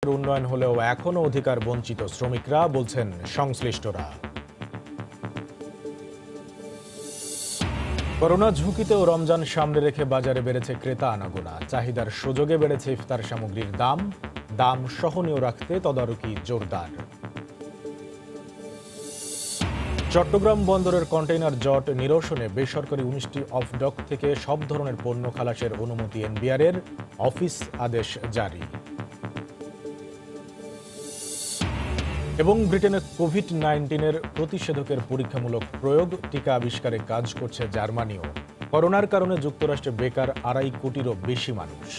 উন্নয়ন হলেও এখনো অধিকার বঞ্চিত শ্রমিকরা, বলছেন সংশ্লিষ্টরা। করোনা ঝুঁকিতেও রমজান সামনে রেখে বাজারে বেড়েছে ক্রেতা আনাগোনা। চাহিদার সুযোগে বেড়েছে ইফতার সামগ্রীর দাম সহনীয় রাখতে তদারকি জোরদার। চট্টগ্রাম বন্দরের কন্টেইনার জট নিরসনে বেসরকারি 19টি অফডক থেকে সব ধরনের পণ্য খালাসের অনুমতি এনবিআরের, অফিস আদেশ জারি। এবং ব্রিটেনে কোভিড-19 প্রতিষেধকের পরীক্ষামূলক প্রয়োগ, টিকা আবিষ্কারে কাজ করছে জার্মানিও। করোনার কারণে যুক্তরাষ্ট্রে বেকার 2.5 কোটিরও বেশি মানুষ।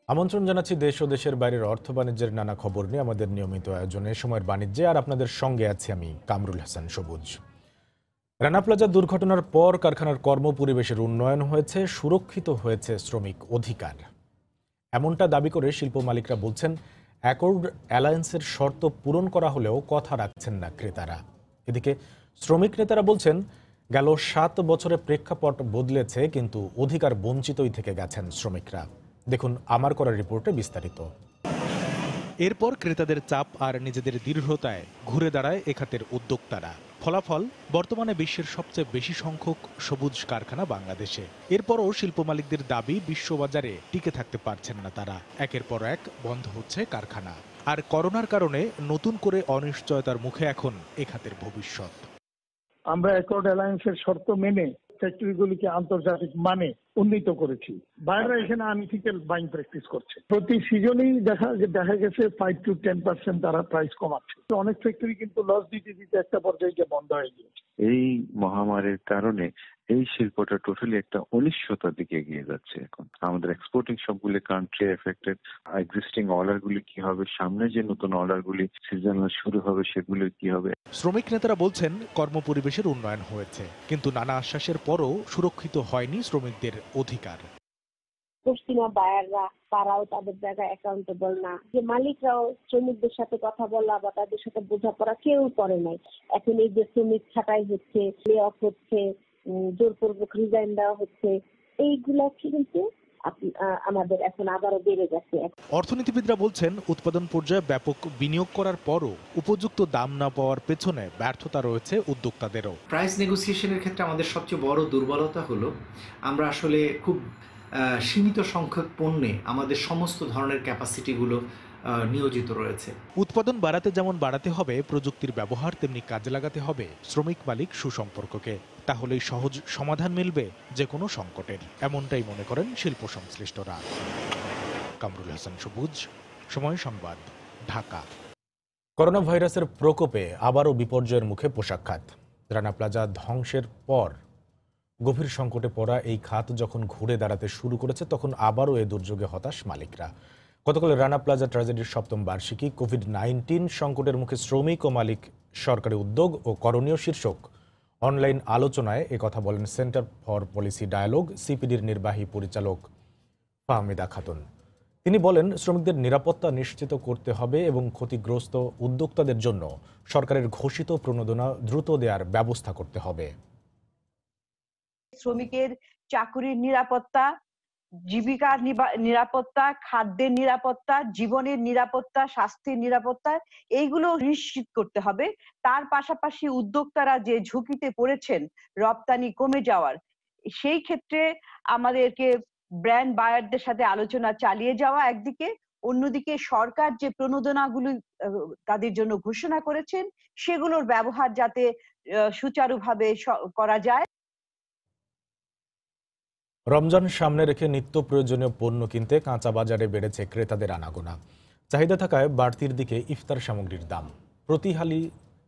আমন্ত্রণ জানাচ্ছি দেশ ও দেশের বাইরের অর্থ বাণিজ্যের নানা খবর নিয়ে আমাদের নিয়মিত আয়োজনে সময়ের বাণিজ্যে। আর আপনাদের সঙ্গে আছি আমি কামরুল হাসান সবুজ। রানা প্লাজা দুর্ঘটনার পর কারখানার কর্মপরিবেশের উন্নয়ন হয়েছে, সুরক্ষিত হয়েছে শ্রমিক অধিকার, এমনটা দাবি করে শিল্প মালিকরা বলছেন অ্যাকর্ড অ্যালায়েন্সের শর্ত পূরণ করা হলেও কথা রাখছেন না ক্রেতারা। এদিকে শ্রমিক নেতারা বলছেন গেল 7 বছরে প্রেক্ষাপট বদলেছে, কিন্তু অধিকার বঞ্চিতই থেকে গেছেন শ্রমিকরা। দেখুন আমার করা রিপোর্টে বিস্তারিত। এরপর ক্রেতাদের চাপ আর নিজেদের দৃঢ়তায় ঘুরে দাঁড়ায় এ খাতের উদ্যোক্তারা। ফলাফল, বর্তমানে বিশ্বের সবচেয়ে বেশি সংখ্যক সবুজ কারখানা বাংলাদেশে। এরপরও শিল্প মালিকদের দাবি, বিশ্ববাজারে টিকে থাকতে পারছেন না তারা। একের পর এক বন্ধ হচ্ছে কারখানা। আর করোনার কারণে নতুন করে অনিশ্চয়তার মুখে এখন এ খাতের ভবিষ্যৎ। আমরা অ্যাকর্ড অ্যালায়েন্সের শর্ত মেনে ফ্যাক্টরিগুলিকে আন্তর্জাতিক মানে উন্নীত করেছি। বাইরে এখানে আনইথিক্যাল বাইং প্র্যাকটিস করছে। প্রতি সিজনেই দেখা গেছে 5 to 10% তারা প্রাইস কমাচ্ছে। অনেক ফ্যাক্টরি কিন্তু লস দিতে দিতে একটা পর্যায়ে গিয়ে বন্ধ হয়ে গিয়েছে। এই মহামারীর কারণে এই শিল্পটা টোটালি একটা অনিশ্চয়তার দিকে এগিয়ে যাচ্ছে। এখন আমাদের এক্সপোর্টিং সবগুলি কান্ট্রি এফেক্টেড। এক্সিস্টিং অর্ডার গুলি কি হবে, সামনে যে নতুন অর্ডার গুলি সিজনাল শুরু হবে সেগুলো কি হবে। শ্রমিক নেতারা বলছেন কর্মপরিবেশের উন্নয়ন হয়েছে, কিন্তু নানা আশ্বাসের পরও সুরক্ষিত হয়নি শ্রমিকদের অধিকার। পশ্চিমা বায়াররা তারাও তাদের জায়গায় অ্যাকাউন্টেবল না, যে মালিকরাও শ্রমিকদের সাথে কথা বলা বা তাদের সাথে বোঝাপড়া কেউ করে নাই। এখন এই যে শ্রমিক ছাঁটাই হচ্ছে, লে অফ হচ্ছে, জোরপূর্বক রিজাইন দেওয়া হচ্ছে, এইগুলা কিন্তু আমাদের এখন আবারও বেড়ে গেছে। অর্থনীতিবিদরা বলছেন উৎপাদন পর্যায়ে ব্যাপক বিনিয়োগ করার পরও উপযুক্ত দাম না পাওয়ার পেছনে ব্যর্থতা রয়েছে উদ্যোক্তাদেরও। প্রাইস নেগোসিয়েশনের ক্ষেত্রে আমাদের সবচেয়ে বড় দুর্বলতা হলো আমরা আসলে খুব সীমিত সংখ্যক পণ্যে আমাদের সমস্ত ধরনের ক্যাপাসিটিগুলো নিয়োজিত রয়েছে। উৎপাদন বাড়াতে যেমন বাড়াতে হবে প্রযুক্তির ব্যবহার, তেমনি কাজে লাগাতে হবে শ্রমিক মালিক সুসম্পর্ককে। তাহলেই সহজ সমাধান মিলবে যে কোনো সংকটের, এমনটাই মনে করেন শিল্প সংশ্লিষ্টরা। কামরুল হাসান সবুজ, সময় সংবাদ, ঢাকা। করোনা ভাইরাসের প্রকোপে আবারও বিপর্যয়ের মুখে পোশাক খাত। রানা প্লাজা ধ্বংসের পর গভীর সংকটে পড়া এই খাত যখন ঘুরে দাঁড়াতে শুরু করেছে, তখন আবারও এ দুর্যোগে হতাশ মালিকরা। গতকাল রানা প্লাজা ট্র্যাজেডির 7ম বার্ষিকী, কোভিড-19 সংকটের মুখে শ্রমিক ও মালিক, সরকারি উদ্যোগ ও করণীয় শীর্ষক অনলাইন আলোচনায় একথা বলেন সেন্টার ফর পলিসি ডায়ালগ সিপিডির নির্বাহী পরিচালক ফাহমিদা খাতুন। তিনি বলেন, শ্রমিকদের নিরাপত্তা নিশ্চিত করতে হবে এবং ক্ষতিগ্রস্ত উদ্যোক্তাদের জন্য সরকারের ঘোষিত প্রণোদনা দ্রুত দেওয়ার ব্যবস্থা করতে হবে। শ্রমিকের চাকুরির নিরাপত্তা, জীবিকার নিরাপত্তা, খাদ্যের নিরাপত্তা, জীবনের নিরাপত্তা, স্বাস্থ্যের নিরাপত্তা, এইগুলো নিশ্চিত করতে হবে। তার পাশাপাশি উদ্যোক্তারা যে ঝুঁকিতে পড়েছেন রপ্তানি কমে যাওয়ার, সেই ক্ষেত্রে আমাদেরকে ব্র্যান্ড বায়ারদের সাথে আলোচনা চালিয়ে যাওয়া একদিকে, অন্যদিকে সরকার যে প্রণোদনাগুলো তাদের জন্য ঘোষণা করেছেন সেগুলোর ব্যবহার যাতে সুচারুভাবে করা যায়। রমজান সামনে রেখে নিত্য প্রয়োজনীয় পণ্য কিনতে কাঁচা বাজারে বেড়েছে ক্রেতাদের আনাগোনা। চাহিদা থাকায় বাড়তির দিকে ইফতার সামগ্রীর দাম। প্রতি হালি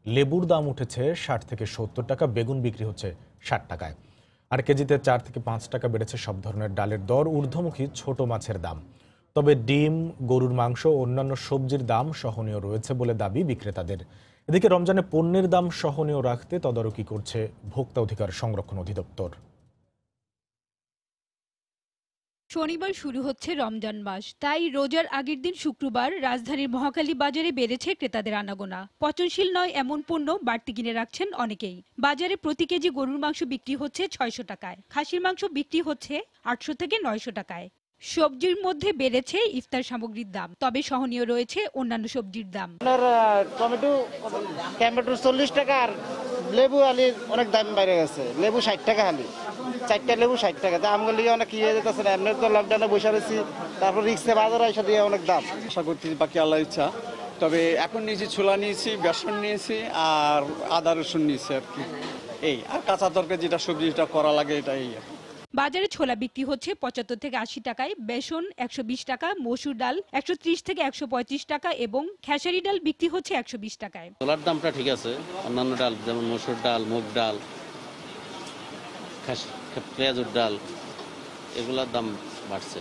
লেবুর দাম উঠেছে 60 থেকে 70 টাকা, বেগুন বিক্রি হচ্ছে 60 টাকায়। আর কেজিতে 4 থেকে 5 টাকা বেড়েছে সব ধরনের ডালের দর, ঊর্ধ্বমুখী ছোট মাছের দাম। তবে ডিম, গরুর মাংস ও অন্যান্য সবজির দাম সহনীয় রয়েছে বলে দাবি বিক্রেতাদের। এদিকে রমজানে পণ্যের দাম সহনীয় রাখতে তদারকি করছে ভোক্তা অধিকার সংরক্ষণ অধিদপ্তর। শনিবার শুরু হচ্ছে রমজান মাস, তাই রোজার আগের দিন শুক্রবার রাজধানীর মহাখালী বাজারে বেড়েছে ক্রেতাদের আনাগোনা। পচনশীল নয় এমন পণ্য বাড়তি কিনে রাখছেন অনেকেই। বাজারে প্রতি কেজি গরুর মাংস বিক্রি হচ্ছে 600 টাকায়, খাসির মাংস বিক্রি হচ্ছে 800 থেকে 900 টাকায়। সবজির মধ্যে বেড়েছে ইফতার সামগ্রীর দাম, তবে সহনীয় রয়েছে অন্যান্য সবজির দাম। টমেটো 40 টাকা, আর লেবু আলি অনেক দাম বেড়ে গেছে। লেবু 60 টাকা আলি, 4টা লেবু 60 টাকা। আমগুলো লিগে অনেক ইয়ে যেতেছে না, এমনি তো লকডাউনে বসে রয়েছি, তারপর রিক্সে বাজার এসে দিয়ে অনেক দাম। আশা করছি বাকি আল্লাহ ইচ্ছা। তবে এখন নিয়েছি ছোলা, নিয়েছি বেসন, নিয়েছি আর আদা রসুন নিয়েছি আর কি। এই আর কাঁচা তরকারি যেটা সবজি যেটা করা লাগে এটাই। বাজারে ছোলা বিক্রি হচ্ছে 75 থেকে 80 টাকায়, বেসন 120 টাকা, মসুর ডাল 130 থেকে 135 টাকা এবং খেসারি ডাল বিক্রি হচ্ছে 120 টাকায়। ছোলার দামটা ঠিক আছে, অন্যান্য ডাল যেমন মসুর ডাল, মুগ ডাল, পেঁয়াজুর ডাল এগুলোর দাম বাড়ছে।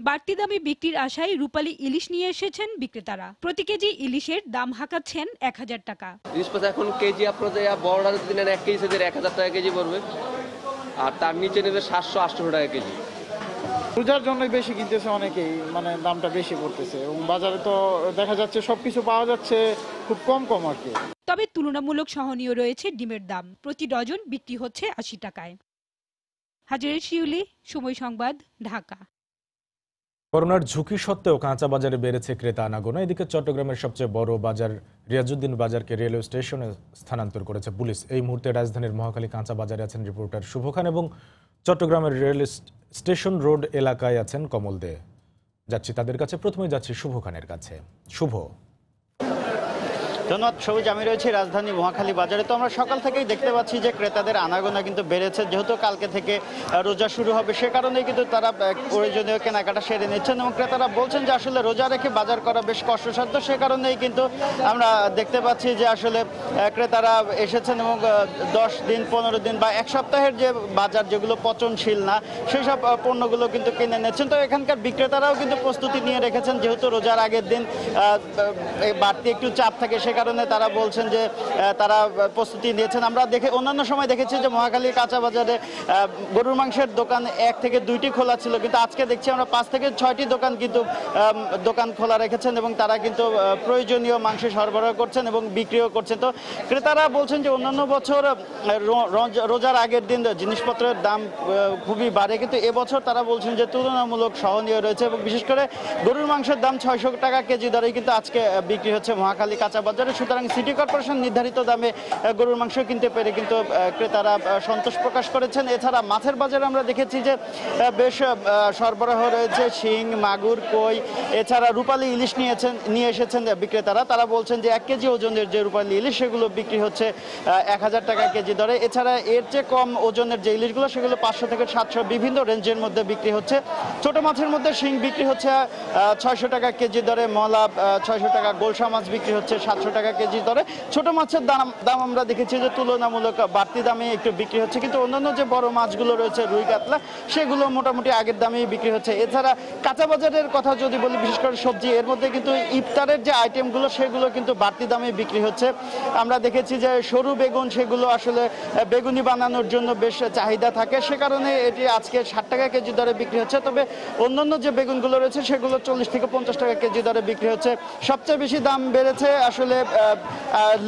বাড়তি দামে বিক্রির আশায় রূপালী ইলিশ নিয়ে এসেছেন বিক্রেতারা। প্রতি কেজি ইলিশের দাম হাঁকাচ্ছেন 1000 টাকা। ইলিশ মাছ এখন কেজি আপনাদের বড়রা যদি নেন 1 কেজি 1000 টাকা কেজি পড়বে, আর তার নিচে নেবে 700-800 টাকা কেজি। রোজার জন্য বেশি কিনতেছে অনেকেই, মানে দামটা বেশি পড়তেছে এবং বাজারে তো দেখা যাচ্ছে সবকিছু পাওয়া যাচ্ছে খুব কম আর কি। তবে তুলনামূলক সহনীয় রয়েছে ডিমের দাম, প্রতি ডজন বিক্রি হচ্ছে 80 টাকায়। হাজারের শিউলি, সময় সংবাদ, ঢাকা। করোনার ঝুঁকি সত্ত্বেও কাঁচা বাজারে বেড়েছে ক্রেতা আনাগোনা। এদিকে চট্টগ্রামের সবচেয়ে বড় বাজার রিয়াজউদ্দিন বাজারকে রেলওয়ে স্টেশনে স্থানান্তর করেছে পুলিশ। এই মুহূর্তে রাজধানীর মহাখালী কাঁচা বাজারে আছেন রিপোর্টার শুভ খান এবং চট্টগ্রামের রেল স্টেশন রোড এলাকায় আছেন কমল দে। যাচ্ছি তাদের কাছে, প্রথমে যাচ্ছি শুভ খানের কাছে। শুভ। ধন্যবাদ সবুজ। আমি রয়েছি রাজধানী মহাখালী বাজারে। তো আমরা সকাল থেকেই দেখতে পাচ্ছি যে ক্রেতাদের আনাগোনা কিন্তু বেড়েছে। যেহেতু কালকে থেকে রোজা শুরু হবে, সে কারণেই কিন্তু তারা প্রয়োজনীয় কেনাকাটা সেরে নিচ্ছেন এবং ক্রেতারা বলছেন যে আসলে রোজা রেখে বাজার করা বেশ কষ্টসাধ্য। সে কারণেই কিন্তু আমরা দেখতে পাচ্ছি যে আসলে ক্রেতারা এসেছেন এবং 10 দিন 15 দিন বা 1 সপ্তাহের যে বাজার যেগুলো পচনশীল না সেই সব পণ্যগুলো কিন্তু কিনে নিচ্ছেন। তো এখানকার বিক্রেতারাও কিন্তু প্রস্তুতি নিয়ে রেখেছেন, যেহেতু রোজার আগের দিন বাড়তি একটু চাপ থাকে, সে কারণে তারা বলছেন যে তারা প্রস্তুতি নিয়েছেন। আমরা অন্যান্য সময় দেখেছি যে মহাখালী কাঁচা বাজারে গরুর মাংসের দোকান 1 থেকে 2টি খোলা ছিল, কিন্তু আজকে দেখছি আমরা 5 থেকে 6টি দোকান কিন্তু দোকান খোলা রেখেছেন এবং তারা কিন্তু প্রয়োজনীয় মাংস সরবরাহ করছেন এবং বিক্রিও করছেন। তো ক্রেতারা বলছেন যে অন্যান্য বছর রোজার আগের দিন জিনিসপত্রের দাম খুবই বাড়ে, কিন্তু এবছর তারা বলছেন যে তুলনামূলক সহনীয় রয়েছে এবং বিশেষ করে গরুর মাংসের দাম 600 টাকা কেজি দরেই কিন্তু আজকে বিক্রি হচ্ছে মহাখালী কাঁচা বাজারে। সুতরাং সিটি কর্পোরেশন নির্ধারিত দামে গরুর মাংস কিনতে পেরে কিন্তু ক্রেতারা সন্তোষ প্রকাশ করেছেন। এছাড়া মাছের বাজারে আমরা দেখেছি যে বেশ সরবরাহ রয়েছে শিং, মাগুর, কই, এছাড়া রূপালী ইলিশ নিয়ে এসেছেন বিক্রেতারা। তারা বলছেন যে 1 কেজি ওজনের যে রূপালী ইলিশ সেগুলো বিক্রি হচ্ছে 1000 টাকা কেজি দরে। এছাড়া এর চেয়ে কম ওজনের যে ইলিশগুলো সেগুলো 500 থেকে 700 বিভিন্ন রেঞ্জের মধ্যে বিক্রি হচ্ছে। ছোট মাছের মধ্যে শিং বিক্রি হচ্ছে 600 টাকা কেজি দরে, মলা 600 টাকা, গোলসা মাছ বিক্রি হচ্ছে 700 টাকা কেজি দরে। ছোট মাছের দাম আমরা দেখেছি যে তুলনামূলক বাড়তি দামে একটু বিক্রি হচ্ছে, কিন্তু অন্যান্য যে বড় মাছগুলো রয়েছে রুই কাতলা সেগুলো মোটামুটি আগের দামেই বিক্রি হচ্ছে। এছাড়া কাঁচা বাজারের কথা যদি বলি, বিশেষ করে সবজি, এর মধ্যে কিন্তু ইফতারের যে আইটেমগুলো সেগুলো কিন্তু বাড়তি দামে বিক্রি হচ্ছে। আমরা দেখেছি যে সরু বেগুন সেগুলো আসলে বেগুনি বানানোর জন্য বেশ চাহিদা থাকে, সে কারণে এটি আজকে 60 টাকা কেজি দরে বিক্রি হচ্ছে। তবে অন্যান্য যে বেগুনগুলো রয়েছে সেগুলো 40 থেকে 50 টাকা কেজি দরে বিক্রি হচ্ছে। সবচেয়ে বেশি দাম বেড়েছে আসলে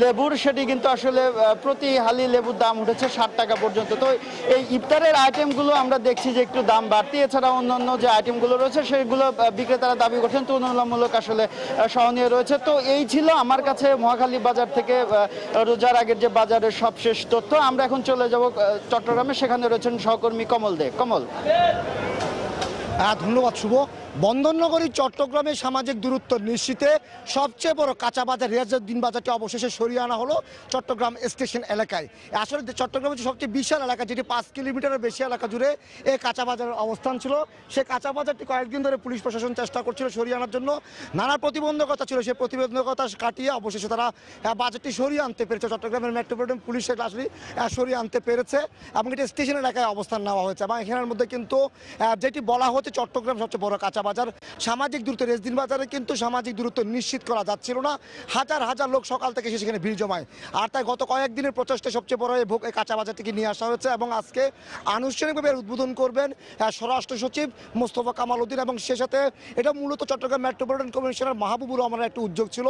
লেবুর, সেটি কিন্তু আসলে প্রতি হালি লেবুর দাম উঠেছে 60 টাকা পর্যন্ত। তো এই ইফতারের আইটেমগুলো আমরা দেখছি যে একটু দাম বাড়তি। এছাড়া অন্যান্য যে আইটেমগুলো রয়েছে সেগুলো বিক্রেতারা দাবি করছেন তুলনামূলক আসলে সহনীয় রয়েছে। তো এই ছিল আমার কাছে মহাখালী বাজার থেকে রোজার আগের যে বাজারের সবশেষ তথ্য। আমরা এখন চলে যাব চট্টগ্রামে, সেখানে রয়েছেন সহকর্মী কমল দে। কমল। ধন্যবাদ শুভ। বন্দরনগরী চট্টগ্রামে সামাজিক দূরত্ব নিশ্চিতে সবচেয়ে বড় কাঁচা বাজার রিয়াজউদ্দিন বাজারটি অবশেষে সরিয়ে আনা হলো চট্টগ্রাম স্টেশন এলাকায়। আসলে চট্টগ্রামের যে সবচেয়ে বিশাল এলাকা, যেটি 5 কিলোমিটারের বেশি এলাকা জুড়ে এই কাঁচা বাজারের অবস্থান ছিল, সেই কাঁচা বাজারটি কয়েকদিন ধরে পুলিশ প্রশাসন চেষ্টা করছিল সরিয়ে আনার জন্য। নানা প্রতিবন্ধকতা ছিল, সেই প্রতিবন্ধকতা কাটিয়ে অবশেষে তারা বাজারটি সরিয়ে আনতে পেরেছে। চট্টগ্রামের মেট্রোপলিটন পুলিশ আসলে সরিয়ে আনতে পেরেছে এবং এটি স্টেশন এলাকায় অবস্থান নেওয়া হয়েছে। এবং এখানের মধ্যে কিন্তু যেটি বলা হচ্ছে চট্টগ্রাম সবচেয়ে বড় কাঁচা বাজার সামাজিক দূরত্ব রেজদিন বাজারে কিন্তু সামাজিক দূরত্ব নিশ্চিত করা যাচ্ছিল না। হাজার হাজার লোক সকাল থেকে সেখানে ভিড় জমায়। আর তাই গত কয়েকদিনের প্রচেষ্টা সবচেয়ে বড় এই কাঁচা বাজারটিকে নিয়ে আসা হয়েছে এবং আজকে আনুষ্ঠানিকভাবে এর উদ্বোধন করবেন স্বরাষ্ট্র সচিব মোস্তফা কামাল উদ্দিন। এবং সে সাথে এটা মূলত চট্টগ্রাম মেট্রোপলিটন কমিশনার মাহবুবুর রহমানের একটা উদ্যোগ ছিল।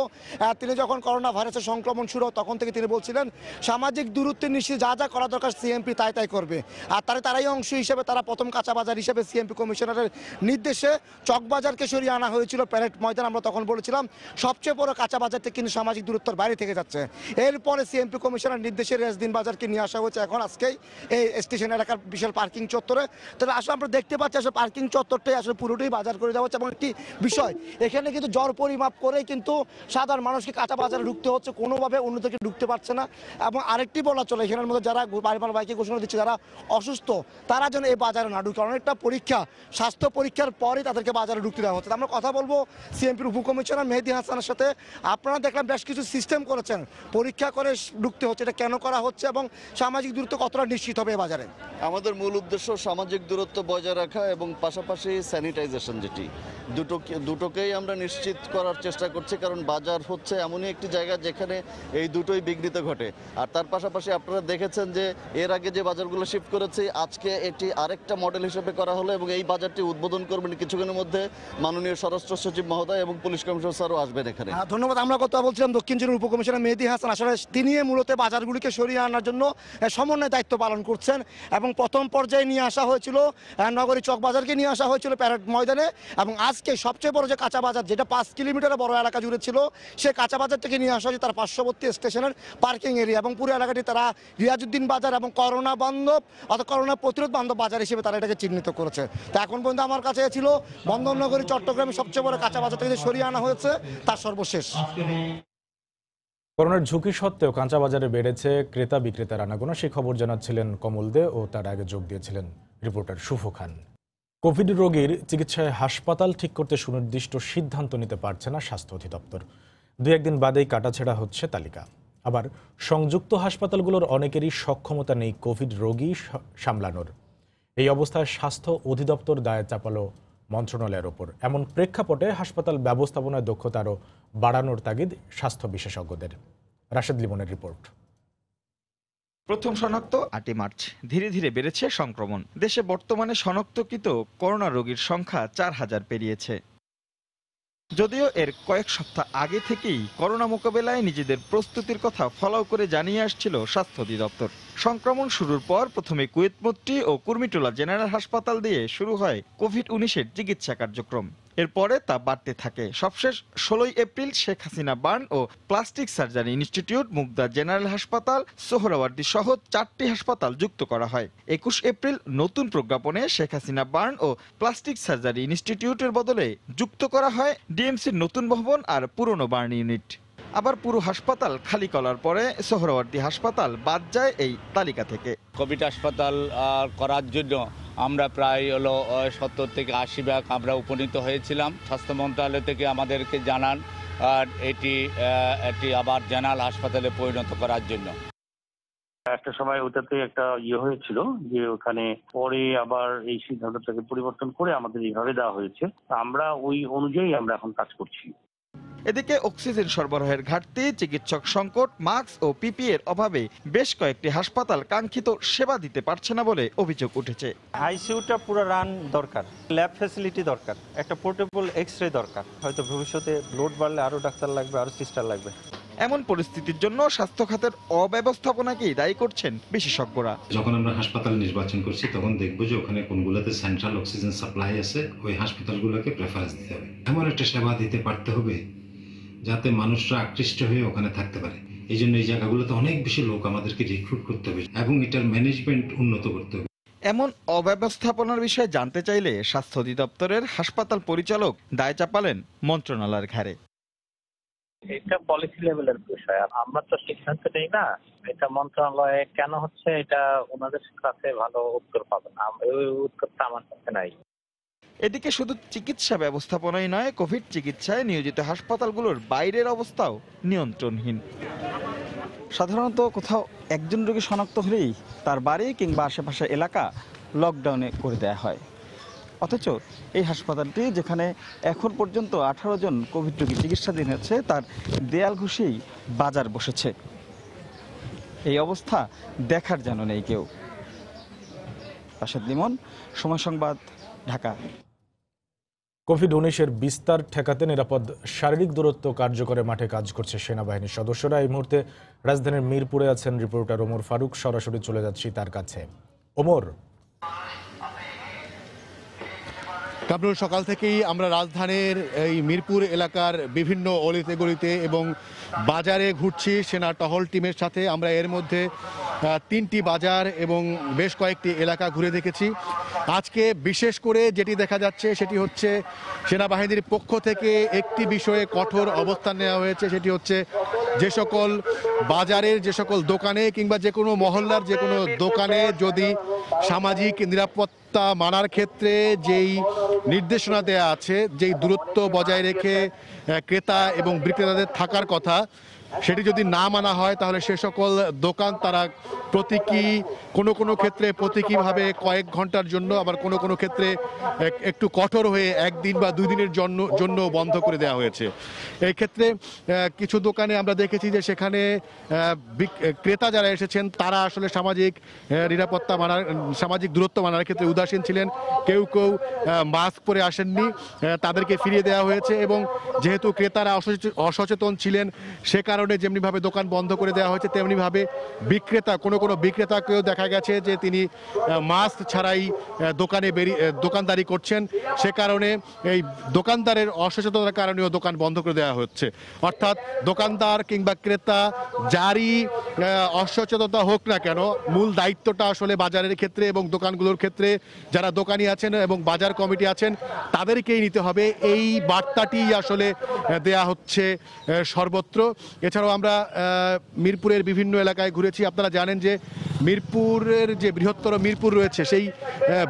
তিনি যখন করোনা ভাইরাসের সংক্রমণ শুরু হয় তখন থেকে তিনি বলছিলেন সামাজিক দূরত্বের নিশ্চিত যা যা করা দরকার সিএমপি তাই করবে। আর তারাই অংশ হিসেবে তারা প্রথম কাঁচা বাজার হিসেবে সিএমপি কমিশনারের নির্দেশে চকবাজারকে সরিয়ে আনা হয়েছিল প্যারেড ময়দান। আমরা তখন বলেছিলাম সবচেয়ে বড় কাঁচা বাজারটি কিন্তু সামাজিক দূরত্বের বাইরে থেকে যাচ্ছে। এরপরে সিএমপি কমিশনার নির্দেশে রেজদিন বাজারকে নিয়ে আসা হয়েছে এখন আজকেই এই স্টেশন এলাকার বিশাল পার্কিং চত্বরে। তাহলে আসলে আমরা দেখতে পাচ্ছি আসলে পার্কিং চত্বরটাই আসলে পুরোটাই বাজার করে দেওয়া হচ্ছে। এবং একটি বিষয় এখানে কিন্তু জ্বর পরিমাপ করেই কিন্তু সাধারণ মানুষকে কাঁচা বাজারে ঢুকতে হচ্ছে, কোনোভাবে অন্যদিকে ঢুকতে পারছে না। এবং আরেকটি বলা চলে এখানের মধ্যে যারা বারবার বাইকে ঘোষণা দিচ্ছে যারা অসুস্থ তারা যেন এই বাজারে না ঢুকে, অনেকটা পরীক্ষা স্বাস্থ্য পরীক্ষার পরই তাদেরকে বাজারে ঢুকতে দেওয়া হচ্ছে। আমরা কথা বলবো সিএমপির উপকমিশনার মেহেদী হাসানের সাথে। আপনারা দেখলাম বেশ কিছু সিস্টেম করেছেন, পরীক্ষা করে ঢুকতে হচ্ছে, এটা কেন করা হচ্ছে এবং সামাজিক দূরত্ব কতটা নিশ্চিত হবে এই বাজারে? আমাদের মূল উদ্দেশ্য সামাজিক দূরত্ব বজায় রাখা এবং পাশাপাশি স্যানিটাইজেশন, যেটি দুটোকেই আমরা নিশ্চিত করার চেষ্টা করছি। কারণ বাজার হচ্ছে এমনই একটি জায়গা যেখানে এই দুটোই বিঘ্নিত ঘটে। আর তার পাশাপাশি আপনারা দেখেছেন যে এর আগে যে বাজারগুলো শিফট করেছি আজকে এটি আরেকটা মডেল হিসেবে করা হলো এবং এই বাজারটি উদ্বোধন করবেন কিছুক্ষণের মধ্যে মাননীয় স্বরাষ্ট্র সচিব মহোদয় এবং পুলিশ কমিশনার স্যারও আসবেন এখানে। ধন্যবাদ। আমরা কথা বলছিলাম দক্ষিণ জেলার উপকমিশনার মেহেদী হাসান। আসলে তিনি মূলত বাজারগুলিকে সরিয়ে আনার জন্য সমন্বয় দায়িত্ব পালন করছেন এবং প্রথম পর্যায়ে নিয়ে আসা হয়েছিল নগরী চক বাজারকে নিয়ে আসা হয়েছিল প্যারেড ময়দানে। এবং আজকে সবচেয়ে বড় যে কাঁচা বাজার যেটা 5 কিলোমিটার বড় এলাকা জুড়ে ছিল সে কাঁচা বাজার থেকে নিয়ে আসা হয়েছে তার পার্শ্ববর্তী স্টেশনের পার্কিং এরিয়া এবং পুরো এলাকাটি তারা রিয়াজউদ্দিন বাজার এবং করোনা বান্ধব অর্থাৎ করোনা প্রতিরোধ বান্ধব বাজার হিসেবে তারা এটাকে চিহ্নিত করেছে। তো এখন পর্যন্ত আমার কাছে ছিল বন্দরনগরী চট্টগ্রামে সবচেয়ে বড় কাঁচা বাজার থেকে সরিয়ে আনা হয়েছে তার সর্বশেষ। করোনার ঝুঁকি সত্ত্বেও কাঁচা বাজারে বেড়েছে ক্রেতা বিক্রেতার আনাগোনা। সেই খবর জানাচ্ছিলেন কমল দে ও তার আগে যোগ দিয়েছিলেন রিপোর্টার শুভ খান। কোভিড রোগীর চিকিৎসায় হাসপাতাল ঠিক করতে সুনির্দিষ্ট সিদ্ধান্ত নিতে পারছে না স্বাস্থ্য অধিদপ্তর। 2-1 দিন বাদেই কাটাছেঁড়া হচ্ছে তালিকা। আবার সংযুক্ত হাসপাতালগুলোর অনেকেরই সক্ষমতা নেই কোভিড রোগী সামলানোর। এই অবস্থায় স্বাস্থ্য অধিদপ্তর দায় চাপালো মন্ত্রণালয়ের ওপর। এমন প্রেক্ষাপটে হাসপাতাল ব্যবস্থাপনায় দক্ষতা আরও বাড়ানোর তাগিদ স্বাস্থ্য বিশেষজ্ঞদের। রাশেদ লিমনের রিপোর্ট। প্রথম শনাক্ত 8 মার্চ, ধীরে ধীরে বেড়েছে সংক্রমণ। দেশে বর্তমানে শনাক্তকৃত করোনা রোগীর সংখ্যা 4000 পেরিয়েছে। যদিও এর কয়েক সপ্তাহ আগে থেকেই করোনা মোকাবেলায় নিজেদের প্রস্তুতির কথা ফলাও করে জানিয়ে আসছিল স্বাস্থ্য অধিদপ্তর। সংক্রমণ শুরুর পর প্রথমে কুয়েতমত্রী ও কুর্মিটোলা জেনারেল হাসপাতাল দিয়ে শুরু হয় কোভিড-19 চিকিৎসা কার্যক্রম। এরপরে তা বাড়তে থাকে। সবশেষ 16 এপ্রিল শেখ হাসিনা বার্ন ও plastic surgery institute, Mugda general হাসপাতাল, সোহরাওয়ার্দী সহ 4টি হাসপাতাল যুক্ত করা হয়। 21 এপ্রিল নতুন প্রজ্ঞাপনে শেখ হাসিনা বার্ন ও প্লাস্টিক সার্জারি ইনস্টিটিউটের বদলে যুক্ত করা হয় ডিএমসির নতুন ভবন আর পুরনো বার্ন ইউনিট। আবার পুরো হাসপাতাল খালি করার পরে সোহরাওয়ার্দী হাসপাতাল বাদ যায় এই তালিকা থেকে। কোভিড হাসপাতাল করার জন্য আমরা প্রায় 70 থেকে 80 ভাগ আমরা উপনীত হয়েছিলাম। স্বাস্থ্য মন্ত্রণালয় থেকে আমাদেরকে জানান এটি আবার জেনারেল হাসপাতালে পরিণত করার জন্য। একটা সময় ওটাতে একটা হয়েছিল যে ওখানে পরে আবার এই সিদ্ধান্তটাকে পরিবর্তন করে আমাদের এইভাবে দেওয়া হয়েছে। আমরা ওই অনুযায়ী আমরা এখন কাজ করছি। এদিকে অক্সিজেন সরবরাহের ঘাটতি, চিকিৎসক সংকট, মাস্ক ও পিপি এর অভাবে বেশ কয়েকটি হাসপাতাল কাঙ্ক্ষিত সেবা দিতে পারছে না বলে অভিযোগ উঠেছে। আইসিইউটা পুরো রান দরকার, ল্যাব ফ্যাসিলিটি দরকার, একটা পোর্টেবল এক্স-রে দরকার। হয়তো ভবিষ্যতে লোড বাড়লে আরো ডাক্তার লাগবে, আরো সিস্টার লাগবে। এমন পরিস্থিতির জন্য স্বাস্থ্য খাতের অব্যবস্থাপনাকেই দায়ী করছেন বিশেষজ্ঞরা। যখন আমরা হাসপাতাল নির্বাচন করছি তখন দেখবো যে ওখানে কোনগুলোতে সেন্ট্রাল অক্সিজেন সাপ্লাই আছে, ওই হাসপাতালগুলোকে প্রেফারেন্স দিতে হবে। এমন একটা সেবা দিতে পারতে হবে যাতে মানুষরা আকৃষ্ট হয়ে ওখানে থাকতে পারে। এই জন্য এই জায়গাগুলোতে অনেক বেশি লোক আমাদেরকে রিক্রুট করতে হবে এবং এটার ম্যানেজমেন্ট উন্নত করতে হবে। এমন অব্যবস্থাপনার বিষয়ে জানতে চাইলে স্বাস্থ্য অধিদপ্তরের হাসপাতাল পরিচালক দায় চাপালেন মন্ত্রণালয়ের ঘাড়ে। এটা পলিসি লেভেলের বিষয়, আমরা তো সিদ্ধান্ত নেই না। এটা মন্ত্রণালয়ে কেন হচ্ছে এটা ওনাদের কাছে ভালো উত্তর পাবেন, ওই উত্তরটা আমার কাছে নাই। এদিকে শুধু চিকিৎসা ব্যবস্থাপনাই নয়, কোভিড চিকিৎসায় নিয়োজিত হাসপাতালগুলোর বাইরের অবস্থাও নিয়ন্ত্রণহীন। সাধারণত কোথাও একজন রোগী শনাক্ত হলেই তার বাড়ি কিংবা আশেপাশের এলাকা লকডাউনে করে দেওয়া হয়। অথচ এই হাসপাতালটি যেখানে এখন পর্যন্ত 18 জন কোভিড রোগী চিকিৎসাধীন হচ্ছে, তার দেয়াল ঘুষেই বাজার বসেছে। এই অবস্থা দেখার যেন নেই কেউ। রাশেদ লিমন, সময় সংবাদ, ঢাকা। কোভিড-19 বিস্তার ঠেকাতে নিরাপদ শারীরিক দূরত্ব কার্যকরে মাঠে কাজ করছে সেনাবাহিনীর সদস্যরা। এই মুহূর্তে রাজধানীর মিরপুরে আছেন রিপোর্টার ওমর ফারুক। সরাসরি চলে যাচ্ছি তার কাছে। ওমর, কামরুল, সকাল থেকেই আমরা রাজধানীর এই মিরপুর এলাকার বিভিন্ন অলিতে গলিতে এবং বাজারে ঘুরছি সেনা টহল টিমের সাথে। আমরা এর মধ্যে 3টি বাজার এবং বেশ কয়েকটি এলাকা ঘুরে দেখেছি। আজকে বিশেষ করে যেটি দেখা যাচ্ছে সেটি হচ্ছে সেনাবাহিনীর পক্ষ থেকে একটি বিষয়ে কঠোর অবস্থান নেওয়া হয়েছে। সেটি হচ্ছে যে সকল বাজারের, যে সকল দোকানে কিংবা যে কোনো মহল্লার যে কোনো দোকানে যদি সামাজিক নিরাপত্তা মানার ক্ষেত্রে যেই নির্দেশনা দেয়া আছে, যেই দূরত্ব বজায় রেখে ক্রেতা এবং বিক্রেতাদের থাকার কথা, সেটি যদি না মানা হয় তাহলে সে সকল দোকান তারা কোনো ক্ষেত্রে প্রতীকীভাবে কয়েক ঘন্টার জন্য, আবার কোনো ক্ষেত্রে একটু কঠোর হয়ে 1 দিন বা 2 দিনের জন্য বন্ধ করে দেওয়া হয়েছে। এই ক্ষেত্রে কিছু দোকানে আমরা দেখেছি যে সেখানে ক্রেতা যারা এসেছেন তারা আসলে সামাজিক দূরত্ব মানার ক্ষেত্রে উদাসীন ছিলেন। কেউ মাস্ক পরে আসেননি, তাদেরকে ফিরিয়ে দেওয়া হয়েছে। এবং যেহেতু ক্রেতারা অসচেতন ছিলেন, সে কারণে যেমনিভাবে দোকান বন্ধ করে দেওয়া হয়েছে, তেমনিভাবে কোনো বিক্রেতাকেও দেখা গেছে যে তিনি মাস্ক ছাড়াই দোকানদারি করছেন। সে কারণে এই দোকানদারের অসচেতনতার কারণেও দোকান বন্ধ করে দেওয়া হচ্ছে। অর্থাৎ দোকানদার কিংবা ক্রেতা যারই অসচেতনতা হোক না কেন, মূল দায়িত্বটা আসলে বাজারের ক্ষেত্রে এবং দোকানগুলোর ক্ষেত্রে যারা দোকানি আছেন এবং বাজার কমিটি আছেন তাদেরকেই নিতে হবে। এই বার্তাটি আসলে দেয়া হচ্ছে সর্বত্র। এছাড়াও আমরা মিরপুরের বিভিন্ন এলাকায় ঘুরেছি। আপনারা জানেন যে মিরপুরের যে বৃহত্তর মিরপুর রয়েছে, সেই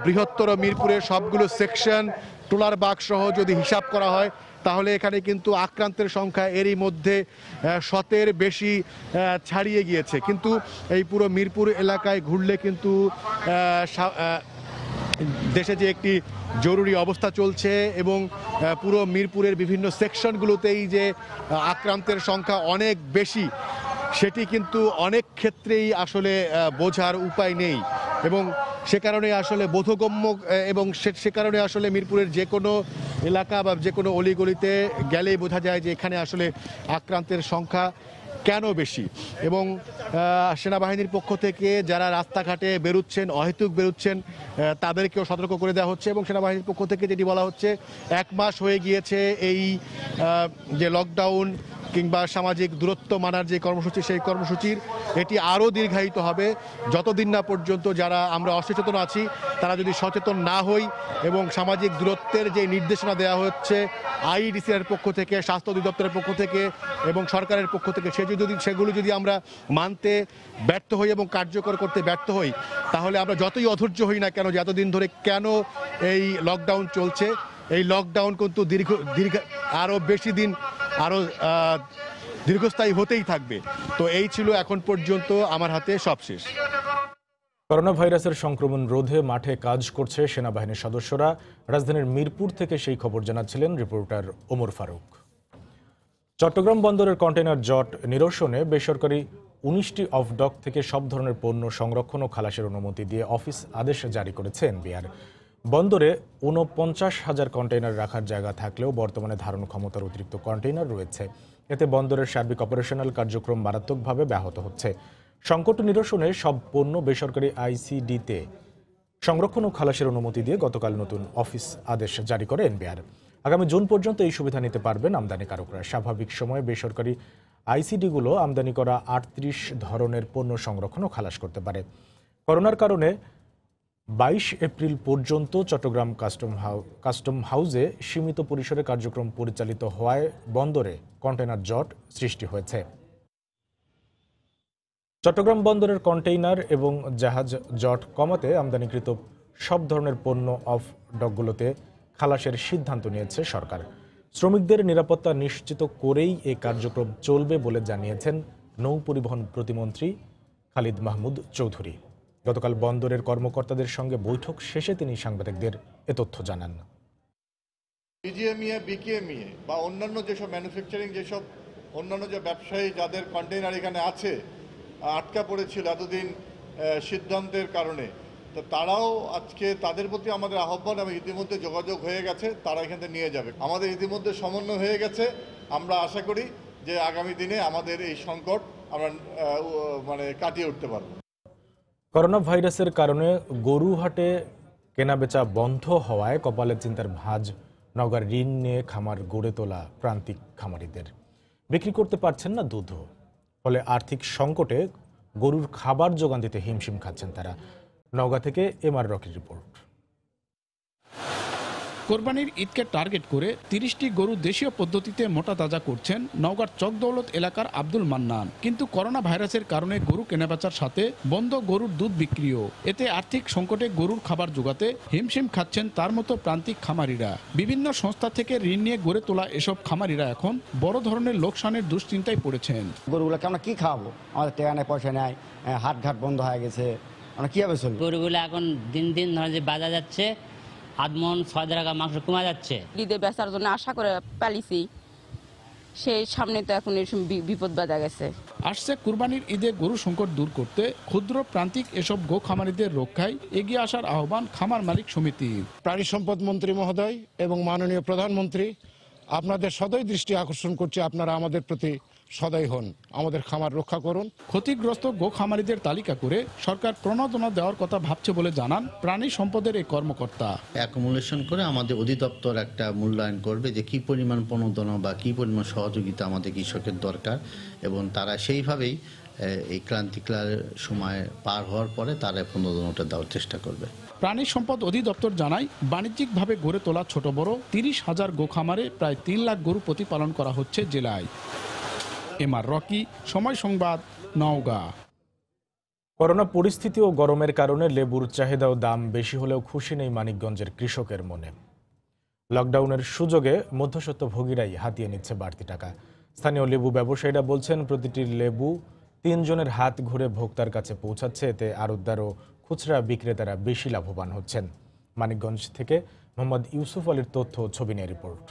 বৃহত্তর মিরপুরের সবগুলো সেকশন, টোলার বাগ সহ যদি হিসাব করা হয় তাহলে এখানে কিন্তু আক্রান্তের সংখ্যা এরই মধ্যে 100-এর বেশি ছাড়িয়ে গিয়েছে। কিন্তু এই পুরো মিরপুর এলাকায় ঘুরলে কিন্তু দেশে যে একটি জরুরি অবস্থা চলছে এবং পুরো মিরপুরের বিভিন্ন সেকশনগুলোতেই যে আক্রান্তের সংখ্যা অনেক বেশি, সেটি কিন্তু অনেক ক্ষেত্রেই আসলে বোঝার উপায় নেই। এবং সে কারণে আসলে বোধগম্য এবং সে কারণে আসলে মিরপুরের যে কোনো এলাকা বা যে কোনো অলিগলিতে গেলেই বোঝা যায় যে এখানে আসলে আক্রান্তের সংখ্যা কেন বেশি। এবং সেনাবাহিনীর পক্ষ থেকে যারা রাস্তাঘাটে বেরোচ্ছেন, অহেতুক বেরোচ্ছেন, তাদেরকেও সতর্ক করে দেওয়া হচ্ছে। এবং সেনাবাহিনীর পক্ষ থেকে যেটি বলা হচ্ছে, 1 মাস হয়ে গিয়েছে এই যে লকডাউন কিংবা সামাজিক দূরত্ব মানার যে কর্মসূচি, সেই কর্মসূচির এটি আরও দীর্ঘায়িত হবে যতদিন না পর্যন্ত যারা আমরা অসচেতন আছি তারা যদি সচেতন না হই এবং সামাজিক দূরত্বের যে নির্দেশনা দেওয়া হচ্ছে আইইডিসিআর পক্ষ থেকে, স্বাস্থ্য অধিদপ্তরের পক্ষ থেকে এবং সরকারের পক্ষ থেকে, সেগুলো যদি আমরা মানতে ব্যর্থ হই এবং কার্যকর করতে ব্যর্থ হই, তাহলে আমরা যতই অধৈর্য হই না কেন, যে এতদিন ধরে কেন এই লকডাউন চলছে, এই লকডাউন কিন্তু আরও বেশি দিন আরও দীর্ঘস্থায়ী হতেই থাকবে। তো এই ছিল এখন পর্যন্ত আমার হাতে সবশেষ। করোনা ভাইরাসের সংক্রমণ রোধে মাঠে কাজ করছে সেনাবাহিনীর সদস্যরা। রাজধানীর মিরপুর থেকে সেই খবর জানাচ্ছিলেন রিপোর্টার ওমর ফারুক। চট্টগ্রাম বন্দরের কন্টেইনার জট নিরসনে বেসরকারি 19টি অফডক থেকে সব ধরনের পণ্য সংরক্ষণ ও খালাসের অনুমতি দিয়ে অফিস আদেশ জারি করেছে এনবিআর। বন্দরে 49,000 কন্টেইনার রাখার জায়গা থাকলেও বর্তমানে ধারণ ক্ষমতার অতিরিক্ত কন্টেইনার রয়েছে। এতে বন্দরের সার্বিক অপারেশনাল কার্যক্রম মারাত্মকভাবে ব্যাহত হচ্ছে। সংকট নিরসনে সব পণ্য বেসরকারি আইসিডিতে সংরক্ষণ ও খালাসের অনুমতি দিয়ে গতকাল নতুন অফিস আদেশ জারি করে এনবিআর। আগামী জুন পর্যন্ত এই সুবিধা নিতে পারবেন আমদানিকারকরা। স্বাভাবিক সময়ে বেসরকারি আইসিডিগুলো আমদানি করা 38 ধরনের পণ্য সংরক্ষণ ও খালাস করতে পারে। করোনার কারণে 22 এপ্রিল পর্যন্ত চট্টগ্রাম কাস্টম হাউসে সীমিত পরিসরে কার্যক্রম পরিচালিত হওয়ায় বন্দরে কন্টেইনার জট সৃষ্টি হয়েছে। চট্টগ্রাম বন্দরের কন্টেইনার এবং জাহাজ জট কমাতে আমদানিকৃত সব ধরনের পণ্য অফ ডকগুলোতে খালাসের সিদ্ধান্ত নিয়েছে সরকার। শ্রমিকদের নিরাপত্তা নিশ্চিত করেই এই কার্যক্রম চলবে বলে জানিয়েছেন নৌ পরিবহন প্রতিমন্ত্রী খালিদ মাহমুদ চৌধুরী। গতকাল বন্দরের কর্মকর্তাদের সঙ্গে বৈঠক শেষে তিনি সাংবাদিকদের এ তথ্য জানান। বিজিএমইএ, বিকেএমইএ বা অন্যান্য যেসব ম্যানুফ্যাকচারিং যেসব অন্যান্য যে ব্যবসায়ী যাদের কন্টেইনার এখানে আছে আটকা পড়েছিল এতদিন সিদ্ধান্তের কারণে, তো তারাও আজকে তাদের প্রতি আমাদের আহ্বান এবং ইতিমধ্যে যোগাযোগ হয়ে গেছে, তারা এখান থেকে নিয়ে যাবে। আমাদের ইতিমধ্যে সমন্বয় হয়ে গেছে। আমরা আশা করি যে আগামী দিনে আমাদের এই সংকট আমরা কাটিয়ে উঠতে পারব। করোনা ভাইরাসের কারণে গরু হাটে কেনাবেচা বন্ধ হওয়ায় কপালের চিন্তার ভাঁজ নওগাঁর ঋণ নিয়ে খামার গড়ে তোলা প্রান্তিক খামারিদের। বিক্রি করতে পারছেন না দুধও, ফলে আর্থিক সংকটে গরুর খাবার যোগান দিতে হিমশিম খাচ্ছেন তারা। নওগাঁ থেকে এমআর রকির রিপোর্ট। কোরবানির ঈদকে টার্গেট করে ৩০টি গরু দেশীয় পদ্ধতিতে মোটা তাজা করছেন নওগাঁর চকদৌলত এলাকার আব্দুল মান্নান। কিন্তু করোনা ভাইরাসের কারণে গরু কেনাবেচার সাথে বন্ধ গরুর দুধ বিক্রিও। এতে আর্থিক সংকটে গরুর খাবার জোগাতে হিমশিম খাচ্ছেন তার মতো প্রান্তিক খামারিরা। বিভিন্ন সংস্থা থেকে ঋণ নিয়ে গড়ে তোলা এসব খামারিরা এখন বড় ধরনের লোকসানের দুশ্চিন্তায় পড়েছেন। গরুগুলোকে আমরা কি খাওয়াবো? আমাদের টাকা নেই, পয়সা নেই, হাটঘাট বন্ধ হয়ে গেছে, আমরা কিভাবে চলবো? গরুগুলো এখন দিন দিন ধরে যে বাজা যাচ্ছে, আদমন 6 টাকা মাংস কমা যাচ্ছে। ঈদে বেচার জন্য আশা করে পালিছি, সেই সামনে তো এখন এরকম বিপদ বাজা গেছে। আসছে কুরবানির ঈদে গরু সংকট দূর করতে ক্ষুদ্র প্রান্তিক এসব গো খামারিদের রক্ষায় এগিয়ে আসার আহ্বান খামার মালিক সমিতির। প্রাণী সম্পদ মন্ত্রী মহোদয় এবং মাননীয় প্রধানমন্ত্রী, আপনাদের সদয় দৃষ্টি আকর্ষণ করছে, আপনারা আমাদের প্রতি সদয় হন, আমাদের খামার রক্ষা করুন। ক্ষতিগ্রস্ত গো খামারিদের তালিকা করে সরকার প্রণোদনা দেওয়ার কথা ভাবছে বলে জানান প্রাণী সম্পদের এই কর্মকর্তা। অ্যাকুমুলেশন করে আমাদের অধিদপ্তর একটা মূল্যায়ন করবে যে কি পরিমাণ প্রণোদনা বা কি পরিমাণ সহযোগিতা আমাদের কৃষকের দরকার, এবং তারা সেইভাবেই এই ক্রান্তিকাল সময় পার হওয়ার পরে তারা প্রণোদনাটা দেওয়ার চেষ্টা করবে। প্রাণী সম্পদ অধিদপ্তর জানায় বাণিজ্যিকভাবে গড়ে তোলা ছোট বড় 30,000 গো খামারে প্রায় 3 লাখ গরু প্রতিপালন করা হচ্ছে জেলায়। এমআর রকি, সময় সংবাদ, নওগাঁ। করোনা পরিস্থিতি ও গরমের কারণে লেবুর চাহিদা ও দাম বেশি হলেও খুশি নেই মানিকগঞ্জের কৃষকের মনে। লকডাউনের সুযোগে মধ্যস্বত্বভোগীরাই হাতিয়ে নিচ্ছে বাড়তি টাকা। স্থানীয় লেবু ব্যবসায়ীরা বলছেন প্রতিটি লেবু 3 জনের হাত ঘুরে ভোক্তার কাছে পৌঁছাচ্ছে, এতে আড়তদার ও খুচরা বিক্রেতারা বেশি লাভবান হচ্ছেন। মানিকগঞ্জ থেকে মোহাম্মদ ইউসুফ আলীর তথ্য, ছবি নিয়ে রিপোর্ট।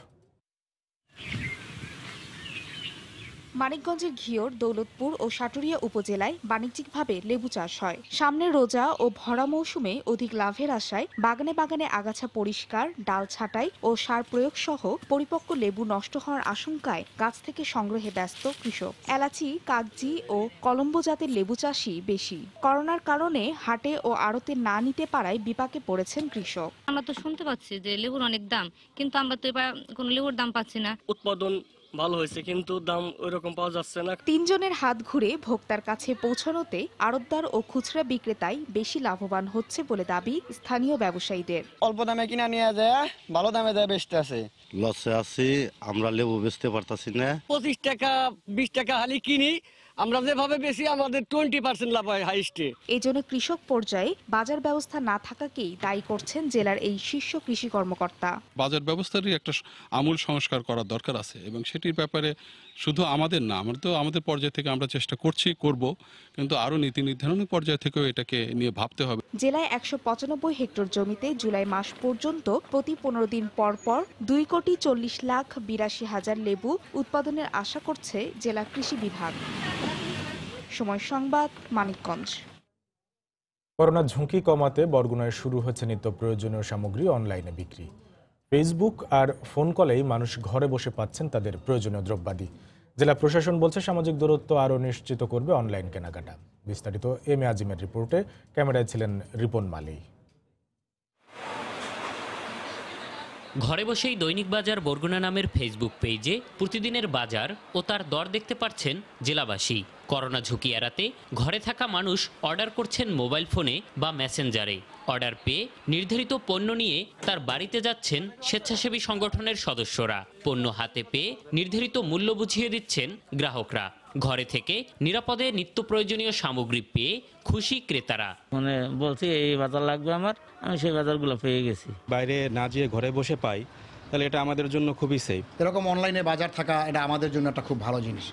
মানিকগঞ্জের ঘিওর, দৌলতপুর ও সাটুরিয়া উপজেলায় বাণিজ্যিকভাবে লেবু চাষ হয়। সামনে রোজা ও ভরা মৌসুমে অধিক লাভের আশায় বাগানে বাগানে আগাছা পরিষ্কার, ডাল ছাঁটাই ও সার প্রয়োগ সহ পরিপক্ক লেবু নষ্ট হওয়ার আশঙ্কায় গাছ থেকে সংগ্রহে ব্যস্ত কৃষক। এলাচি, কাগজি ও কলম্বো জাতের লেবু চাষই বেশি। করোনার কারণে হাটে ও আড়তে না নিতে পারায় বিপাকে পড়েছেন কৃষক। আমরা তো শুনতে পাচ্ছি যে লেবুর অনেক দাম, কিন্তু আমরা তো এবার কোনো লেবুর দাম পাচ্ছি না। উৎপাদন ভালো হয়েছে কিন্তু দাম ওইরকম পাওয়া যাচ্ছে না। 3 জনের হাত ঘুরে ভোক্তার কাছে পৌঁছানোতে আড়তদার ও খুচরা বিক্রেতাই বেশি লাভবান হচ্ছে বলে দাবি স্থানীয় ব্যবসায়ীদের। অল্প দামে কিনা নিয়ে যায়, ভালো দামে যায় বেচতে আছে। লসে আছি, আমরা লেবু বেচতে পারতাছি না। 25 টাকা 20 টাকা হালি কিনি, আমরা যেভাবে বেশি আমাদের 20% লাভ হয় হাইস্টে। এই জন্য কৃষক পর্যায়ে বাজার ব্যবস্থা না থাকাকেই দায়ী করছেন জেলার এই শীর্ষ কৃষি কর্মকর্তা। বাজার ব্যবস্থারই একটা আমূল সংস্কার করার দরকার আছে, এবং সেটির ব্যাপারে শুধু আমাদের না, আমাদের পর্যায় থেকে আমরা চেষ্টা করব, কিন্তু আরো নীতি নির্ধারণের পর্যায় থেকেও এটাকে নিয়ে ভাবতে হবে। জেলায় 195 হেক্টর জমিতে জুলাই মাস পর্যন্ত প্রতি 15 দিন পর পর 2,40,82,000 লেবু উৎপাদনের আশা করছে জেলা কৃষি বিভাগ। সময় সংবাদ, মানিকগঞ্জ। করোনা ঝুঁকি কমাতে বরগুনায় শুরু হচ্ছে নিত্য প্রয়োজনীয় সামগ্রী অনলাইনে বিক্রি। ফেসবুক আর ফোন কলেই মানুষ ঘরে বসে পাচ্ছেন তাদের প্রয়োজনীয় দ্রব্যাদি। জেলা প্রশাসন বলছে সামাজিক দূরত্ব আরও নিশ্চিত করবে অনলাইন কেনাকাটা। বিস্তারিত এম এ আজিমের রিপোর্টে, ক্যামেরায় ছিলেন রিপন মালি। ঘরে বসেই দৈনিক বাজার বরগুনা নামের ফেসবুক পেজে প্রতিদিনের বাজার ও তার দর দেখতে পাচ্ছেন জেলাবাসী। করোনা ঝুঁকি এড়াতে ঘরে থাকা মানুষ অর্ডার করছেন মোবাইল ফোনে বা মেসেঞ্জারে। অর্ডার পেয়ে নির্ধারিত পণ্য নিয়ে তার বাড়িতে যাচ্ছেন স্বেচ্ছাসেবী সংগঠনের সদস্যরা। পণ্য হাতে পেয়ে নির্ধারিত মূল্য বুঝিয়ে দিচ্ছেন গ্রাহকরা। ঘরে থেকে নিরাপদে নিত্য প্রয়োজনীয় সামগ্রী পেয়ে খুশি ক্রেতারা। মানে বলছি এই বাজার লাগবে আমার, আমি সেই বাজারগুলো পেয়ে গেছি। বাইরে না যেয়ে ঘরে বসে পাই, তাহলে এটা আমাদের জন্য খুবই সেফ। এরকম অনলাইনে বাজার থাকা এটা আমাদের জন্য একটা খুব ভালো জিনিস।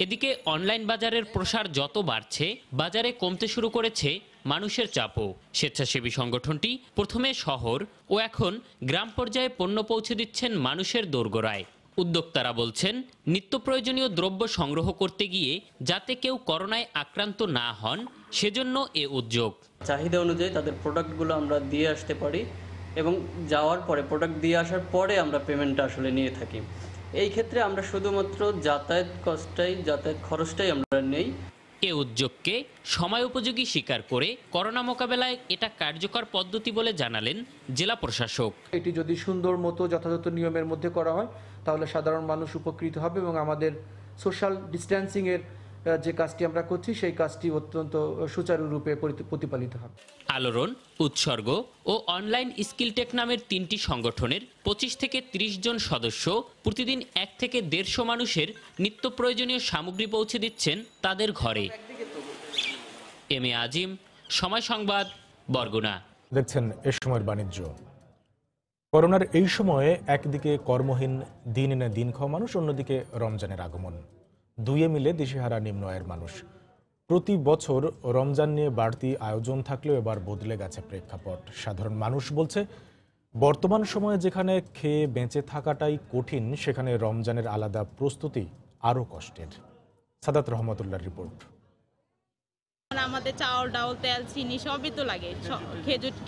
এদিকে অনলাইন বাজারের প্রসার যত বাড়ছে, বাজারে কমতে শুরু করেছে মানুষের চাপও। স্বেচ্ছাসেবী সংগঠনটি প্রথমে শহর ও এখন গ্রাম পর্যায়ে পণ্য পৌঁছে দিচ্ছেন মানুষের দোরগোড়ায়। উদ্যোক্তারা বলছেন, নিত্য প্রয়োজনীয় দ্রব্য সংগ্রহ করতে গিয়ে যাতে কেউ করোনায় আক্রান্ত না হন সেজন্য এ উদ্যোগ। চাহিদা অনুযায়ী তাদের প্রোডাক্টগুলো আমরা দিয়ে আসতে পারি এবং যাওয়ার পরে প্রোডাক্ট দিয়ে আসার পরে আমরা পেমেন্টটা আসলে নিয়ে থাকি। এই ক্ষেত্রে আমরা শুধুমাত্র যাতায়াত খরচটাই আমরা নেই। এ উদ্যোগকে সময় উপযোগী স্বীকার করে করোনা মোকাবেলায় এটা কার্যকর পদ্ধতি বলে জানালেন জেলা প্রশাসক। এটি যদি সুন্দর মতো যথাযথ নিয়মের মধ্যে করা হয় তাহলে সাধারণ মানুষ উপকৃত হবে এবং আমাদের সোশ্যাল ডিস্ট্যান্সিংয়ের যে কাজটি আমরা করছি সেই কাজটি অত্যন্ত সুচারুরূপে প্রতিপালিত হবে। আলোড়ন, উৎসর্গ ও অনলাইন স্কিলটেক নামের 3টি সংগঠনের 25 থেকে 30 জন সদস্য প্রতিদিন 1 থেকে 150 মানুষের নিত্য প্রয়োজনীয় সামগ্রী পৌঁছে দিচ্ছেন তাদের ঘরে। এম এ আজিম, সময় সংবাদ, বরগুনা। দেখছেন এ সময়ের বাণিজ্য। করোনার এই সময়ে একদিকে কর্মহীন দিন এনে দিন খাওয়া মানুষ, অন্যদিকে রমজানের আগমন, দুয়ে মিলে দিশেহারা নিম্ন আয়ের মানুষ। প্রতি বছর রমজান নিয়ে বাড়তি আয়োজন থাকলেও এবার বদলে গেছে প্রেক্ষাপট। সাধারণ মানুষ বলছে, বর্তমান সময়ে যেখানে খেয়ে বেঁচে থাকাটাই কঠিন, সেখানে রমজানের আলাদা প্রস্তুতি আরও কষ্টের। সাদাত রহমতুল্লাহর রিপোর্ট। আমাদের চাউল, ডাউল, তেল, চিনি সবই তো লাগে,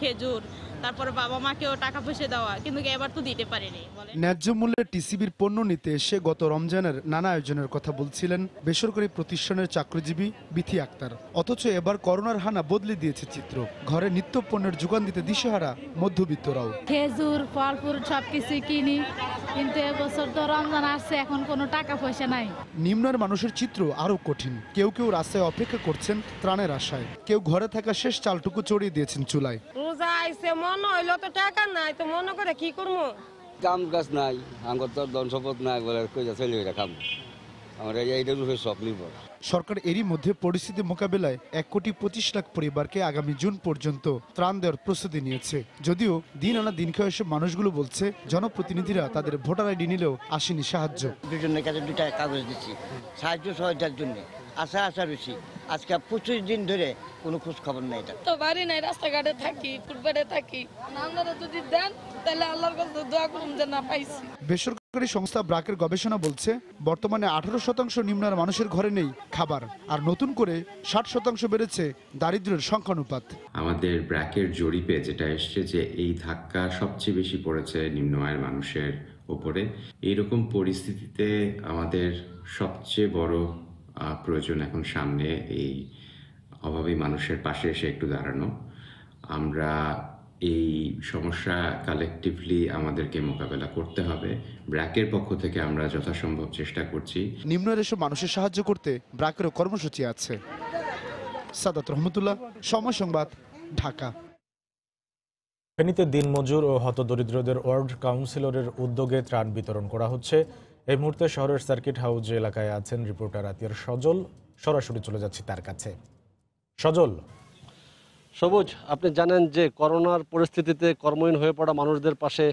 খেজুর, তারপরে বাবা মাকেও টাকা পয়সা দেওয়া, কিন্তু এবার তো দিতে পারেনি। ন্যায্য মূল্যে টিসিবির পণ্য নিতে এসে গত রমজানের নানা আয়োজনের কথা বলছিলেন বেসরকারি প্রতিষ্ঠানের চাকরিজীবী বিথি আক্তার। অথচ এবার করোনার হানা বদলে দিয়েছে চিত্র। ঘরে নিত্য পণ্যের যোগান দিতে দিশেহারা মধ্যবিত্তরাও। খেজুর, ফল ফ্রুট সবকিছু কিনি, কিন্তু এবছর তো রমজান আসছে, এখন কোনো টাকা পয়সা নাই। নিম্নের মানুষের চিত্র আরো কঠিন। কেউ কেউ রাস্তায় অপেক্ষা করছেন ত্রাণের আশায়, কেউ ঘরে থাকা শেষ চালটুকু চড়িয়ে দিয়েছেন চুলায়। রোজা আইছে, মনে হইলো তো টাকা নাই, তো মনে করে কি করবো? কাম কাজ নাই, আঙ্গর তো ধন সম্পদ নাই বলে কইয়া চলে খাম। আমরা এইটার উপরে সব নির্ভর। সরকার এরই মধ্যে পরিস্থিতি মোকাবেলায় 1,25,00,000 পরিবারকে আগামী জুন পর্যন্ত ত্রাণ দেওয়ার প্রস্তুতি নিয়েছে। যদিও দিন আনা দিন খাওয়া এসব মানুষগুলো বলছে, জনপ্রতিনিধিরা তাদের ভোটার আইডি নিলেও আসেনি সাহায্য। দুজনের কাছে 2টা কাগজ দিচ্ছি সাহায্য সহায়তার জন্য। আশা রয়েছি, আজকে 25 দিন ধরে কোনো খোঁজ খবর নাই। এটা তো বাড়ি নাই, রাস্তাঘাটে থাকি, ফুটপাতে থাকি। আপনারা যদি দেন তাহলে আল্লাহর কাছে দোয়া করুন যে না পাইছি। বেসরকারি সংস্থা ব্রাকের গবেষণা বলছে, বর্তমানে 18% নিম্ন মানুষের ঘরে নেই খাবার, আর নতুন করে 60% বেড়েছে দারিদ্র্যের সংখ্যানুপাত। আমাদের ব্রাকের জরিপে যেটা এসছে যে এই ধাক্কা সবচেয়ে বেশি পড়েছে নিম্ন আয়ের মানুষের উপরে। এইরকম পরিস্থিতিতে আমাদের সবচেয়ে বড় প্রয়োজন এখন সামনে এই অভাবী মানুষের পাশে এসে একটু দাঁড়ানো। আমরা এই সমস্যা কালেকটিভলি আমাদেরকে মোকাবেলা করতে হবে। ব্র্যাকের পক্ষ থেকে আমরা যথাসম্ভব চেষ্টা করছি। নিম্ন এসব মানুষের সাহায্য করতে ব্র্যাকেরও কর্মসূচি আছে। সাদাত রহমতুল্লাহ, সময় সংবাদ, ঢাকা। ফেনীতে দিনমজুর ও হতদরিদ্রদের ওয়ার্ড কাউন্সিলরের উদ্যোগে ত্রাণ বিতরণ করা হচ্ছে। এই মুহূর্তে শহরের সার্কিট হাউস এলাকায় আছেন রিপোর্টার আতিয়ার সজল। সরাসরি চলে যাচ্ছি তার কাছে। সজল, সবুজ, আপনি জানেন যে করোনার পরিস্থিতিতে কর্মহীন হয়ে পড়া মানুষদের পাশে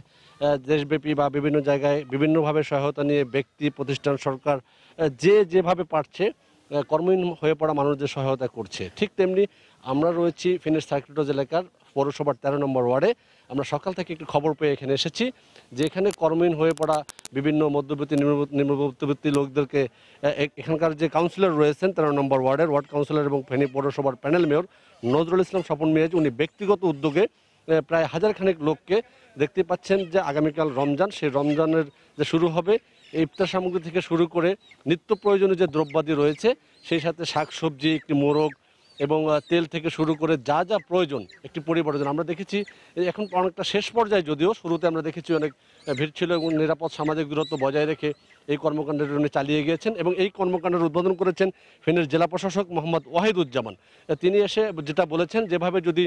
দেশব্যাপী বা বিভিন্ন জায়গায় বিভিন্নভাবে সহায়তা নিয়ে ব্যক্তি, প্রতিষ্ঠান, সরকার যেভাবে পারছে কর্মহীন হয়ে পড়া মানুষদের সহায়তা করছে। ঠিক তেমনি আমরা রয়েছি ফেনীর সার্কিট হাউস এলাকার পৌরসভার 13 নম্বর ওয়ার্ডে। আমরা সকাল থেকে একটু খবর পেয়ে এখানে এসেছি যে এখানে কর্মহীন হয়ে পড়া বিভিন্ন মধ্যবিত্ত নিম্নমধ্যবিত্ত লোকদেরকে এখানকার যে কাউন্সিলর রয়েছেন 13 নম্বর ওয়ার্ডের ওয়ার্ড কাউন্সিলর এবং ফেনী পৌরসভার প্যানেল মেয়র নজরুল ইসলাম স্বপন মিয়াজ, উনি ব্যক্তিগত উদ্যোগে প্রায় 1000 খানেক লোককে দেখতে পাচ্ছেন যে আগামীকাল রমজান, সেই রমজানের যে শুরু হবে এই ইফতার সামগ্রী থেকে শুরু করে নিত্য প্রয়োজনীয় যে দ্রব্যাদি রয়েছে, সেই সাথে শাকসবজি, একটি মোরগ এবং তেল থেকে শুরু করে যা যা প্রয়োজন একটি পরিবারের জন্য। আমরা দেখেছি এখন অনেকটা শেষ পর্যায়ে, যদিও শুরুতে আমরা দেখেছি অনেক ভিড় ছিল এবং নিরাপদ সামাজিক দূরত্ব বজায় রেখে এই কর্মকাণ্ডের জন্য চালিয়ে গিয়েছেন এবং এই কর্মকাণ্ডের উদ্বোধন করেছেন ফেনীর জেলা প্রশাসক মোহাম্মদ ওয়াহিদুজ্জামান। তিনি এসে যেটা বলেছেন, যেভাবে যদি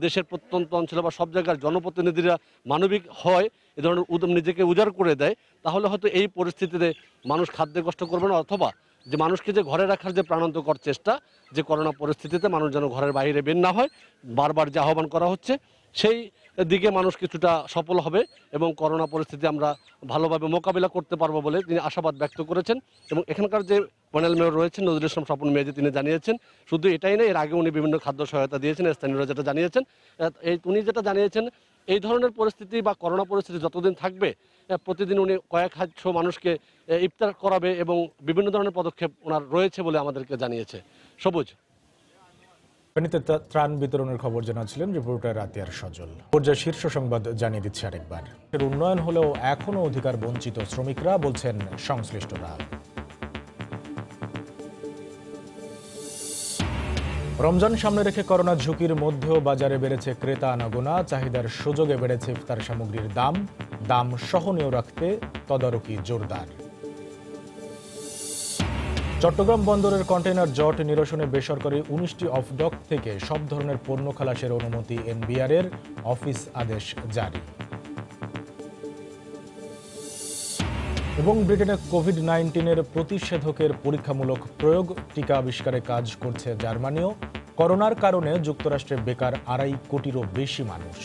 দেশের প্রত্যন্ত অঞ্চলে বা সব জায়গার জনপ্রতিনিধিরা মানবিক হয়, এ ধরনের নিজেকে উজাড় করে দেয়, তাহলে হয়তো এই পরিস্থিতিতে মানুষ খাদ্যে কষ্ট করবে না, অথবা যে মানুষকে যে ঘরে রাখার যে প্রাণান্তকর চেষ্টা, যে করোনা পরিস্থিতিতে মানুষ যেন ঘরের বাইরে বের না হয়, বারবার যে আহ্বান করা হচ্ছে, সেই দিকে মানুষ কিছুটা সফল হবে এবং করোনা পরিস্থিতি আমরা ভালোভাবে মোকাবিলা করতে পারবো বলে তিনি আশাবাদ ব্যক্ত করেছেন। এবং এখানকার যে প্যানেল মেয়র রয়েছেন নজরুল ইসলাম স্বপন মেয়াজি, তিনি জানিয়েছেন শুধু এটাই নয়, এর আগে উনি বিভিন্ন খাদ্য সহায়তা দিয়েছেন, স্থানীয়রা যেটা জানিয়েছেন, উনি যেটা জানিয়েছেন এই ধরনের পরিস্থিতি বা করোনা পরিস্থিতি যতদিন থাকবে প্রতিদিন উনি কয়েক হাজার মানুষকে ইফতার করাবে এবং বিভিন্ন ধরনের পদক্ষেপ ওনার রয়েছে বলে আমাদেরকে জানিয়েছে। সবুজ, ফেনীতে ত্রাণ বিতরণের খবর জানাচ্ছিলেন রিপোর্টার আতিয়ার সজল। পর্যায়ে শীর্ষ সংবাদ জানিয়ে দিচ্ছে আরেকবার। এর উন্নয়ন হলেও এখনও অধিকার বঞ্চিত শ্রমিকরা, বলছেন সংশ্লিষ্টরা। রমজান সামনে রেখে করোনা ঝুঁকির মধ্যেও বাজারে বেড়েছে ক্রেতা আনাগোনা, চাহিদার সুযোগে বেড়েছে ইফতার সামগ্রীর দাম সহনীয় রাখতে তদারকি জোরদার। চট্টগ্রাম বন্দরের কন্টেইনার জট নিরসনে বেসরকারি 19টি অফডক থেকে সব ধরনের পণ্য খালাসের অনুমতি এনবিআর-এর অফিস আদেশ জারি। এবং ব্রিটেনে কোভিড-19-এর প্রতিষেধকের পরীক্ষামূলক প্রয়োগ, টিকা আবিষ্কারে কাজ করছে জার্মানিও। করোনার কারণে যুক্তরাষ্ট্রে বেকার 2.5 কোটিরও বেশি মানুষ।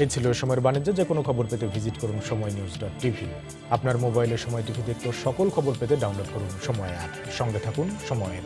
এই ছিল সময়ের বাণিজ্যে। যে কোনো খবর পেতে ভিজিট করুন সময়নিউজ.tv। আপনার মোবাইলে সময় টিভি দেখতে সকল খবর পেতে ডাউনলোড করুন সময় অ্যাপ। সঙ্গে থাকুন সময়ের।